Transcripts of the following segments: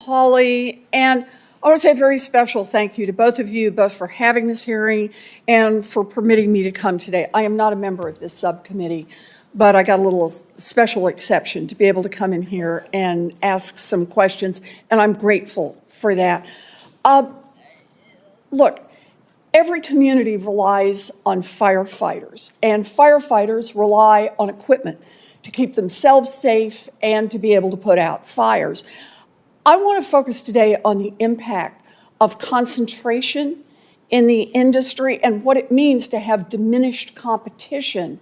Holly, and I want to say a very special thank you to both of you, both for having this hearing and for permitting me to come today. I am not a member of this subcommittee, but I got a little special exception to be able to come in here and ask some questions, and I'm grateful for that. Look, every community relies on firefighters, and firefighters rely on equipment to keep themselves safe and to be able to put out fires. I want to focus today on the impact of concentration in the industry and what it means to have diminished competition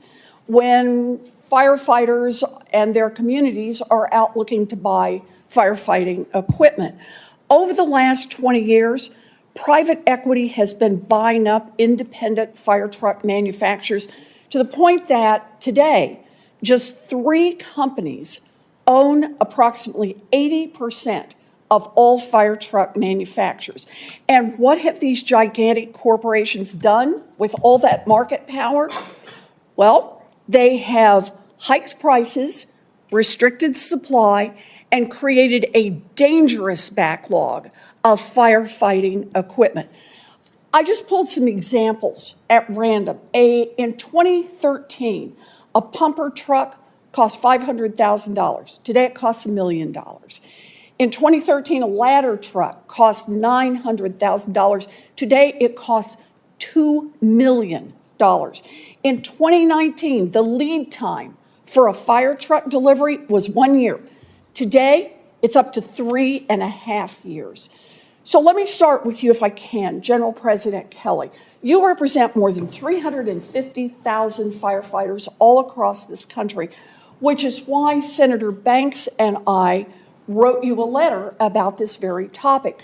when firefighters and their communities are out looking to buy firefighting equipment. Over the last 20 years, private equity has been buying up independent fire truck manufacturers to the point that today, just 3 companies own approximately 80% of all fire truck manufacturers. And what have these gigantic corporations done with all that market power? Well, they have hiked prices, restricted supply, and created a dangerous backlog of firefighting equipment. I just pulled some examples at random. In 2013, a pumper truck cost $500,000. Today it costs $1 million. In 2013, a ladder truck cost $900,000. Today it costs $2 million. In 2019, the lead time for a fire truck delivery was 1 year. Today, it's up to 3.5 years. So let me start with you, if I can, General President Kelly. You represent more than 350,000 firefighters all across this country, which is why Senator Banks and I wrote you a letter about this very topic.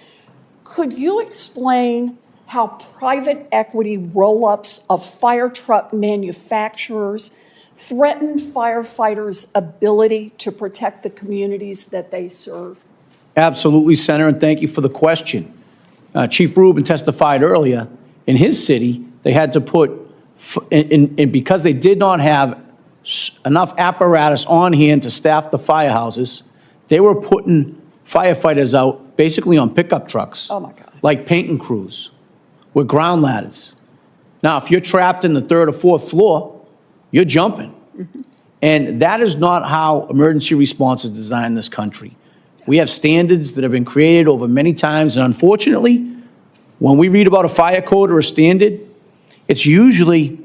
Could you explain how private equity roll-ups of fire truck manufacturers threaten firefighters' ability to protect the communities that they serve? Absolutely, Senator, and thank you for the question. Chief Rubin testified earlier. In his city, they had to put, because they did not have enough apparatus on hand to staff the firehouses, they were putting firefighters out basically on pickup trucks. Oh, my God. Like painting crews with ground ladders. Now, if you're trapped in the 3rd or 4th floor, you're jumping. Mm-hmm. And that is not how emergency response is designed in this country. We have standards that have been created over many times, and unfortunately, when we read about a fire code or a standard, it's usually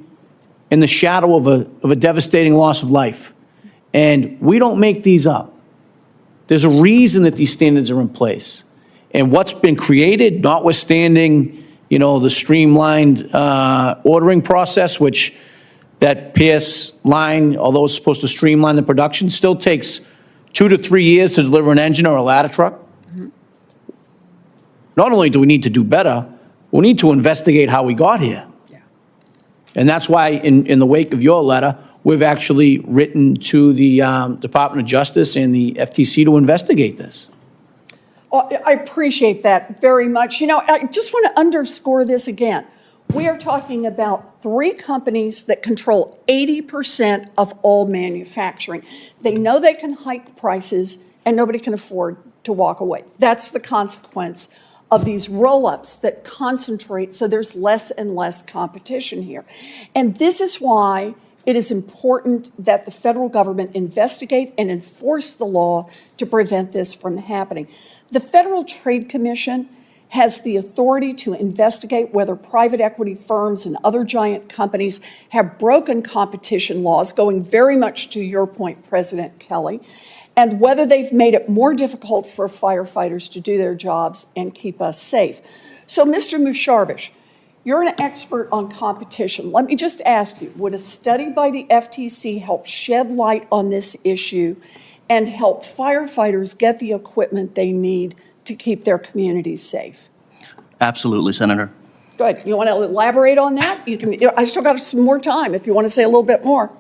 in the shadow of a devastating loss of life. And we don't make these up. There's a reason that these standards are in place. And what's been created, notwithstanding, the streamlined ordering process, which that Pierce line, although it's supposed to streamline the production, still takes 2 to 3 years to deliver an engine or a ladder truck. Mm-hmm. Not only do we need to do better, we need to investigate how we got here. Yeah. And that's why in the wake of your letter, we've actually written to the Department of Justice and the FTC to investigate this. Oh, I appreciate that very much. I just want to underscore this again. We are talking about 3 companies that control 80% of all manufacturing. They know they can hike prices and nobody can afford to walk away. That's the consequence of these roll-ups that concentrate, so there's less and less competition here. And this is why it is important that the federal government investigate and enforce the law to prevent this from happening. The Federal Trade Commission has the authority to investigate whether private equity firms and other giant companies have broken competition laws, going very much to your point, President Kelly, and whether they've made it more difficult for firefighters to do their jobs and keep us safe. So, Mr. Musharbish, you're an expert on competition. Let me just ask you, would a study by the FTC help shed light on this issue and help firefighters get the equipment they need to keep their communities safe? Absolutely, Senator. Good. You want to elaborate on that? You can. I still got some more time if you want to say a little bit more.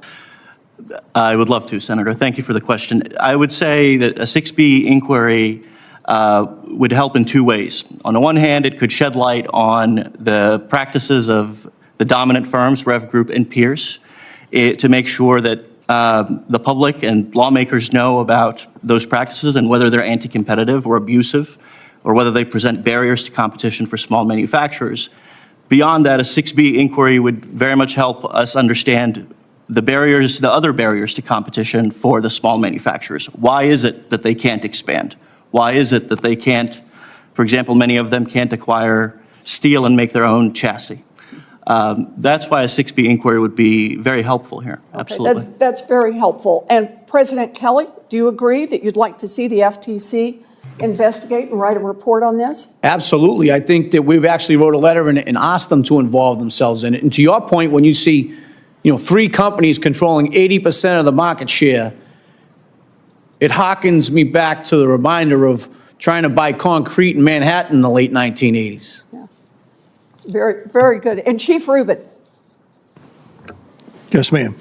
I would love to, Senator. Thank you for the question. I would say that a 6B inquiry would help in 2 ways. On the one hand, it could shed light on the practices of the dominant firms, REV Group and Pierce, to make sure that the public and lawmakers know about those practices and whether they're anti-competitive or abusive. or whether they present barriers to competition for small manufacturers. Beyond that, a 6B inquiry would very much help us understand the other barriers to competition for the small manufacturers. Why is it that they can't expand? Why is it that they can't, for example, many of them can't acquire steel and make their own chassis? That's why a 6B inquiry would be very helpful here. Absolutely. Okay, that's very helpful. And President Kelly, do you agree that you'd like to see the FTC investigate and write a report on this? Absolutely. I think that we've actually wrote a letter and asked them to involve themselves in it. And to your point, when you see, 3 companies controlling 80% of the market share, it harkens me back to the reminder of trying to buy concrete in Manhattan in the late 1980s. Yeah. Very, very good. And Chief Rubin. Yes, ma'am.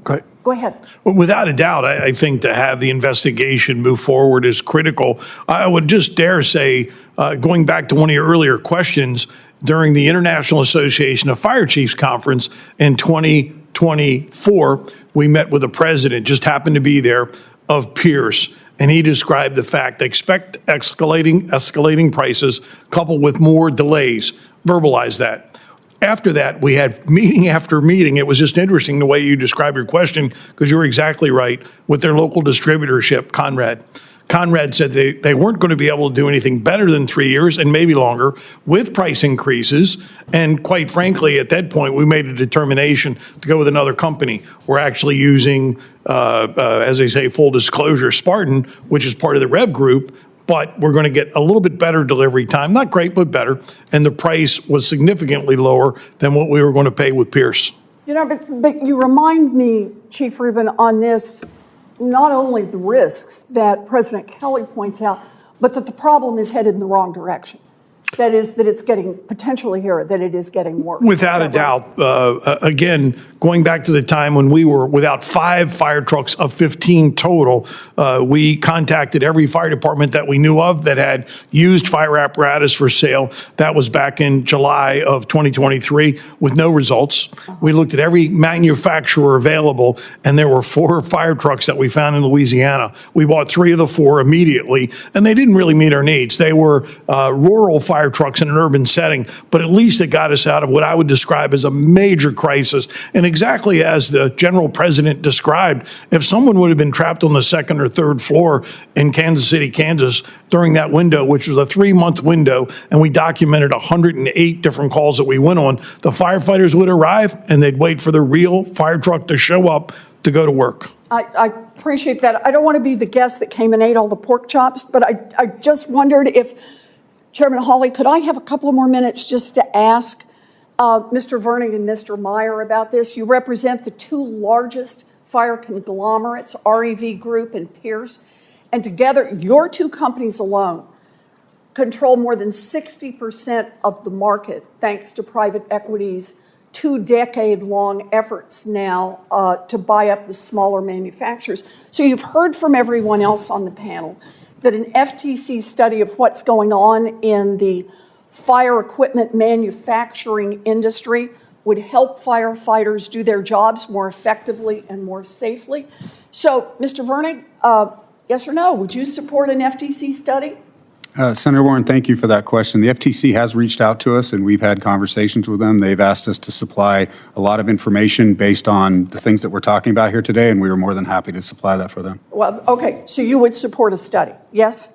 Go ahead. Well, without a doubt, I think to have the investigation move forward is critical. I would just dare say, going back to one of your earlier questions, during the International Association of Fire Chiefs Conference in 2024, we met with the president, just happened to be there, of Pierce. And he described the fact they expect escalating prices coupled with more delays. Verbalize that. After that, we had meeting after meeting. It was just interesting the way you described your question, because you were exactly right with their local distributorship, Conrad. Conrad said they weren't going to be able to do anything better than 3 years and maybe longer with price increases. And quite frankly, at that point, we made a determination to go with another company. We're actually using, as they say, full disclosure, Spartan, which is part of the REV group. But we're going to get a little bit better delivery time, not great, but better. And the price was significantly lower than what we were going to pay with Pierce. But you remind me, Chief Rubin, on this, not only the risks that President Kelly points out, but that the problem is headed in the wrong direction. That is, that it's getting, potentially here, that it is getting worse. Without a doubt. Again, going back to the time when we were without 5 fire trucks of 15 total, we contacted every fire department that we knew of that had used fire apparatus for sale. That was back in July of 2023 with no results. We looked at every manufacturer available, and there were 4 fire trucks that we found in Louisiana. We bought 3 of the 4 immediately, and they didn't really meet our needs. They were rural fire trucks in an urban setting, but at least it got us out of what I would describe as a major crisis. And exactly as the general president described, if someone would have been trapped on the 2nd or 3rd floor in Kansas City, Kansas, during that window, which was a 3-month window, and we documented 108 different calls that we went on, the firefighters would arrive and they'd wait for the real fire truck to show up to go to work. I appreciate that. I don't want to be the guest that came and ate all the pork chops, but I just wondered if, Chairman Hawley, could I have a couple of more minutes just to ask Mr. Verning and Mr. Meyer about this? You represent the 2 largest fire conglomerates, REV Group and Pierce, and together your 2 companies alone control more than 60% of the market, thanks to private equity's 2-decade-long efforts now to buy up the smaller manufacturers. So you've heard from everyone else on the panel that an FTC study of what's going on in the fire equipment manufacturing industry would help firefighters do their jobs more effectively and more safely. So, Mr. Verning, yes or no, would you support an FTC study? Senator Warren, thank you for that question. The FTC has reached out to us, and we've had conversations with them. They've asked us to supply a lot of information based on the things that we're talking about here today, and we were more than happy to supply that for them. Well, okay, so you would support a study, yes?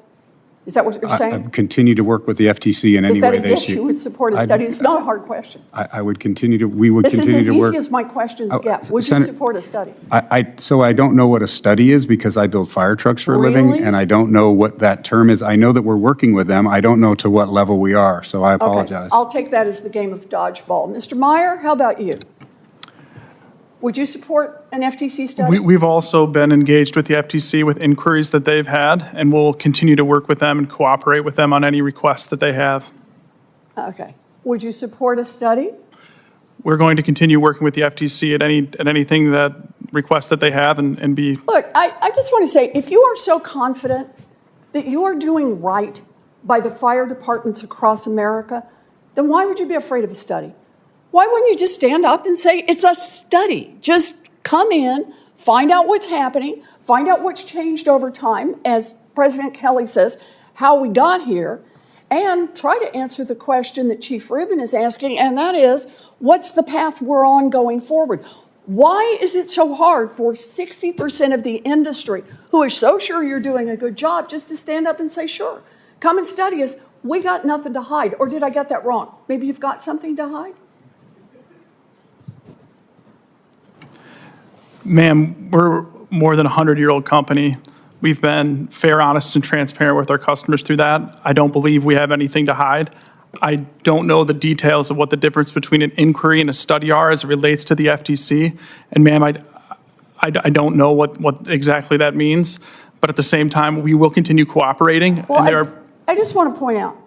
Is that what you're saying? I continue to work with the FTC in any way they yes, you would support a study? It's not a hard question. I would continue to, we would This is continue as to work. easy as my questions get. Would you Senator, support a study? So I don't know what a study is because I build fire trucks for a living, Really? and I don't know what that term is. I know that we're working with them. I don't know to what level we are, so I apologize. Okay, I'll take that as the game of dodgeball. Mr. Meyer, how about you? Would you support an FTC study? We've also been engaged with the FTC with inquiries that they've had, and we'll continue to work with them and cooperate with them on any requests that they have. Okay. Would you support a study? We're going to continue working with the FTC at anything that requests that they have and be. Look, I just want to say, if you are so confident that you are doing right by the fire departments across America, then why would you be afraid of a study? Why wouldn't you just stand up and say, it's a study? Just come in, find out what's happening, find out what's changed over time, as President Kelly says, how we got here, and try to answer the question that Chief Rubin is asking, and that is, what's the path we're on going forward? Why is it so hard for 60% of the industry, who is so sure you're doing a good job, just to stand up and say, sure, come and study us. We got nothing to hide. Or did I get that wrong? Maybe you've got something to hide? Ma'am, we're more than a 100-year-old company. We've been fair, honest, and transparent with our customers through that. I don't believe we have anything to hide. I don't know the details of what the difference between an inquiry and a study are as it relates to the FTC. And ma'am, I don't know what exactly that means. But at the same time, we will continue cooperating. Well, and I just want to point out,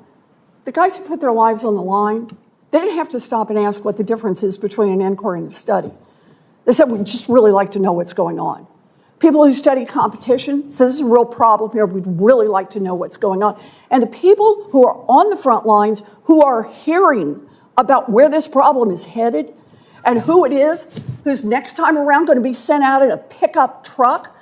the guys who put their lives on the line, they didn't have to stop and ask what the difference is between an inquiry and a study. They said, we'd just really like to know what's going on. People who study competition say, this is a real problem here. We'd really like to know what's going on. And the people who are on the front lines, who are hearing about where this problem is headed and who it is who's next time around going to be sent out in a pickup truck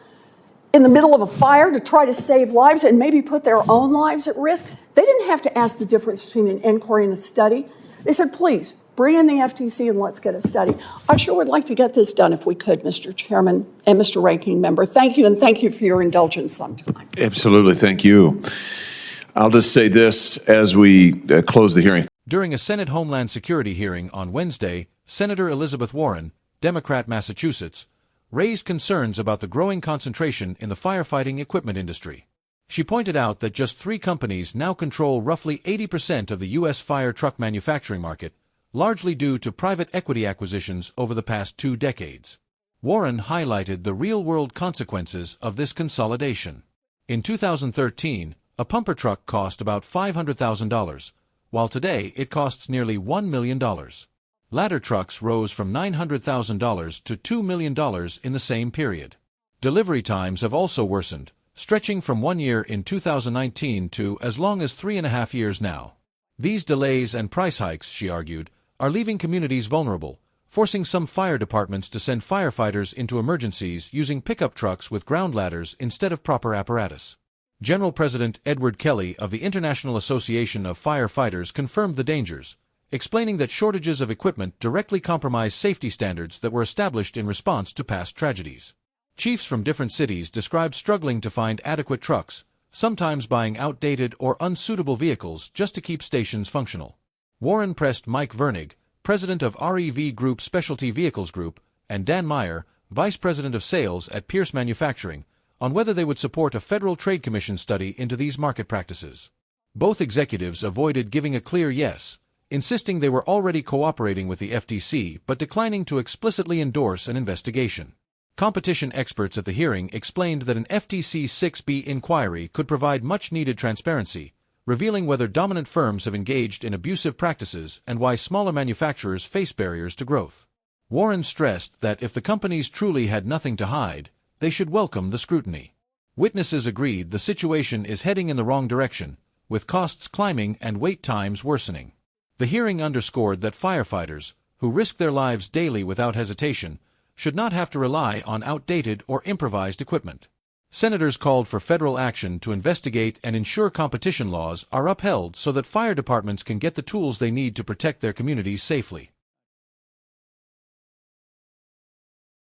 in the middle of a fire to try to save lives and maybe put their own lives at risk, they didn't have to ask the difference between an inquiry and a study. They said, please, bring in the FTC and let's get a study. I sure would like to get this done if we could, Mr. Chairman and Mr. Ranking Member. Thank you, and thank you for your indulgence on time. Absolutely, thank you. I'll just say this as we close the hearing. During a Senate Homeland Security hearing on Wednesday, Senator Elizabeth Warren, Democrat, Massachusetts, raised concerns about the growing concentration in the firefighting equipment industry. She pointed out that just 3 companies now control roughly 80% of the U.S. fire truck manufacturing market, largely due to private equity acquisitions over the past 2 decades. Warren highlighted the real-world consequences of this consolidation. In 2013, a pumper truck cost about $500,000, while today it costs nearly $1 million. Ladder trucks rose from $900,000 to $2 million in the same period. Delivery times have also worsened, stretching from 1 year in 2019 to as long as 3.5 years now. These delays and price hikes, she argued, are leaving communities vulnerable, forcing some fire departments to send firefighters into emergencies using pickup trucks with ground ladders instead of proper apparatus. General President Edward Kelly of the International Association of Firefighters confirmed the dangers, explaining that shortages of equipment directly compromise safety standards that were established in response to past tragedies. Chiefs from different cities described struggling to find adequate trucks, sometimes buying outdated or unsuitable vehicles just to keep stations functional. Warren pressed Mike Vernig, president of REV Group Specialty Vehicles Group, and Dan Meyer, vice president of sales at Pierce Manufacturing, on whether they would support a Federal Trade Commission study into these market practices. Both executives avoided giving a clear yes, insisting they were already cooperating with the FTC but declining to explicitly endorse an investigation. Competition experts at the hearing explained that an FTC 6B inquiry could provide much-needed transparency, revealing whether dominant firms have engaged in abusive practices and why smaller manufacturers face barriers to growth. Warren stressed that if the companies truly had nothing to hide, they should welcome the scrutiny. Witnesses agreed the situation is heading in the wrong direction, with costs climbing and wait times worsening. The hearing underscored that firefighters, who risk their lives daily without hesitation, should not have to rely on outdated or improvised equipment. Senators called for federal action to investigate and ensure competition laws are upheld so that fire departments can get the tools they need to protect their communities safely.